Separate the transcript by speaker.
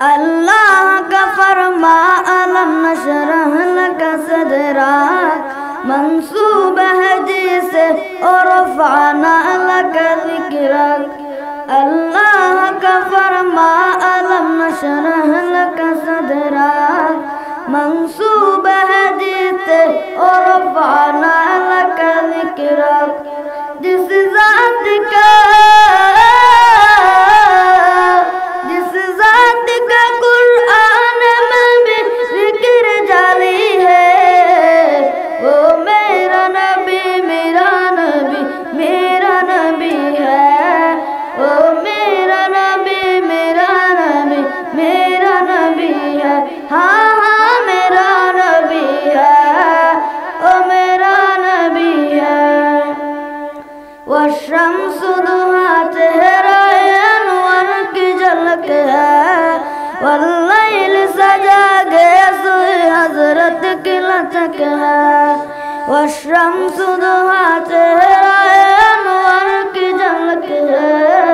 Speaker 1: اللہ کا فرما الم نشرح لک صدرک منسوب ہے جسے اور رفعنا لک ذکرک اللہ کا فرما الم نشرح لک صدرک منسوب ہے جسے اور رفعنا لک ذکرک جس ذات کا قرآن میں بھی ذکر جاری ہے وہ میرا نبی میرا نبی میرا نبی ہے وہ میرا نبی میرا نبی میرا نبی ہے ہاں ہاں میرا نبی ہے وہ میرا نبی ہے والشمس ضحیٰ چہرہ انور کی جھلک ہے واللیل سجا گیا سوئی حضرت کی لچک ہے والشمس ضحیٰ چہرہ انور کی جھلک ہے